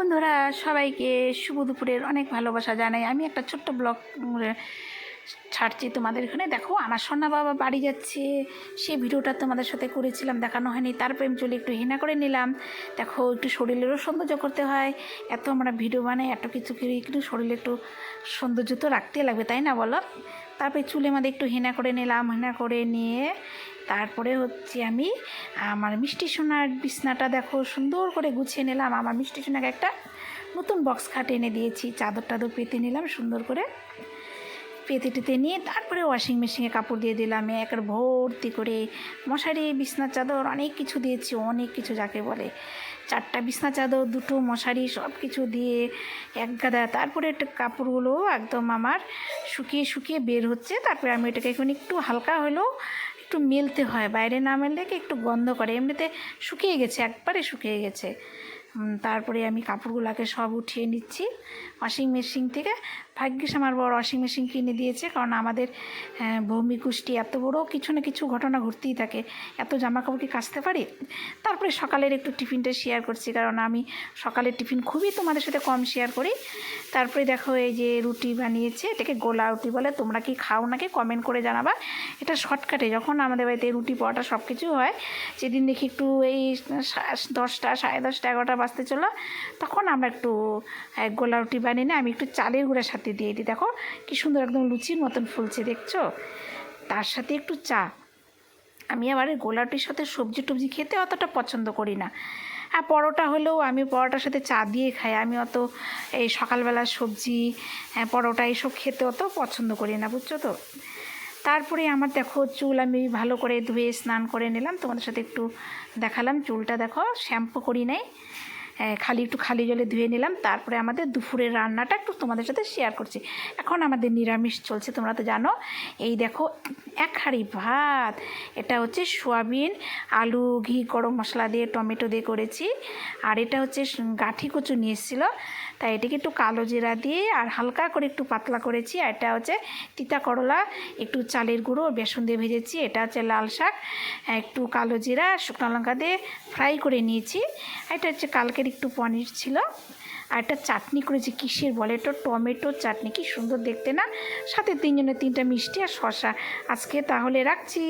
বন্ধুরা, সবাইকে শুভ দুপুরের অনেক ভালোবাসা জানাই। আমি একটা ছোট্ট ব্লগ ছাড়ছি তোমাদের এখানে। দেখো, আমার সোনা বাবা বাড়ি যাচ্ছে, সেই ভিডিওটা তোমাদের সাথে করেছিলাম, দেখানো হয়নি। তারপরে আমি চলে একটু হেনা করে নিলাম। দেখো, একটু শরীরেরও সৌন্দর্য করতে হয়। এত আমরা ভিডিও বানাই, এত কিছু করি, কিন্তু শরীরে একটু সৌন্দর্য তো রাখতে লাগবে, তাই না বলো? তারপরে চুলে মধ্যে একটু হেনা করে নিলাম। হেনা করে নিয়ে তারপরে আমি আমার মিষ্টি সোনার বিছনাটা দেখো সুন্দর করে গুছিয়ে নিলাম। আমার মিষ্টি সোনাকে একটা নতুন বক্স খাট এনে দিয়েছি, চাদর টাদর পেতে নিলাম সুন্দর করে। পেতে টেতে নিয়ে তারপরে ওয়াশিং মেশিনে কাপড় দিয়ে দিলাম একের ভর্তি করে। মশারি, বিছনার চাদর, অনেক কিছু দিয়েছি, অনেক কিছু যাকে বলে। 4টা বিছনা চাদর, 2টো মশারি, সব কিছু দিয়ে এক গাদা। তারপরে একটা কাপড়গুলো একদম আমার শুকিয়ে শুকিয়ে বের হচ্ছে। তারপরে আমি এটাকে এখন একটু হালকা হলেও একটু মেলতে হয়, বাইরে না মেললে একটু গন্ধ করে। এমনিতে শুকিয়ে গেছে, একবারে শুকিয়ে গেছে। তারপরে আমি কাপড়গুলোকে সব উঠিয়ে নিচ্ছি ওয়াশিং মেশিন থেকে। ভাগ্যিস আমার বড় ওয়াশিং মেশিন কিনে দিয়েছে, কারণ আমাদের ভূমি কুষ্টি এত বড় কিছু না কিছু ঘটনা ঘটতেই থাকে, এত জামা কাপড় কি কাচতে পারি। তারপরে সকালের একটু টিফিনটা শেয়ার করছি, কারণ আমি সকালের টিফিন খুবই তোমাদের সাথে কম শেয়ার করি। তারপরে দেখো, এই যে রুটি বানিয়েছে, এটাকে গোলা রুটি বলে। তোমরা কি খাও নাকি কমেন্ট করে জানাবা। এটা শর্টকাটে, যখন আমাদের বাড়িতে রুটি পরোটা সব কিছু হয়, যেদিন দেখি একটু এই 10টা, 10:30, 11টা বাজতে চলো, তখন আমরা একটু গোলা রুটি বানিয়ে নিই। আমি একটু চালের গুঁড়ার সাথে দিয়ে দিই। দেখো কি সুন্দর একদম লুচির মতন ফুলছে, দেখছো? তার সাথে একটু চা। আমি আবার এই গোলা রুটির সাথে সবজি টবজি খেতে অতটা পছন্দ করি না। আর পরোটা হলেও আমি পরোটার সাথে চা দিয়ে খাই। আমি অত এই সকালবেলা সবজি, পরোটা এইসব খেতে অত পছন্দ করি না, বুঝছো তো? তারপরে আমার দেখো চুল আমি ভালো করে ধুয়ে স্নান করে নিলাম, তোমাদের সাথে একটু দেখালাম। চুলটা দেখো শ্যাম্পু করি নাই, একটু খালি জলে ধুয়ে নিলাম। তারপরে আমাদের দুপুরের রান্নাটা একটু তোমাদের সাথে শেয়ার করছি। এখন আমাদের নিরামিষ চলছে, তোমরা তো জানো। এই দেখো, 1 হাঁড়ি ভাত। এটা হচ্ছে সোয়াবিন, আলু, ঘি, গরম মশলা দিয়ে, টমেটো দিয়ে করেছি। আর এটা হচ্ছে গাঁঠি কচু নিয়ে এসেছিলো, তাই এটাকে একটু কালো জিরা দিয়ে আর হালকা করে একটু পাতলা করেছি। আর এটা হচ্ছে তিতা করলা, একটু চালের গুঁড়ো বেসন দিয়ে ভেজেছি। এটা হচ্ছে লাল শাক, একটু কালো জিরা শুকনো লঙ্কা দিয়ে ফ্রাই করে নিয়েছি। এটা হচ্ছে কালকের একটু পনির ছিল। আর একটা চাটনি করেছি, কিসের বলে, এটা টমেটোর চাটনি, কি সুন্দর দেখতে না। সাথে 3 জনের 3টা মিষ্টি আর শসা। আজকে তাহলে রাখছি।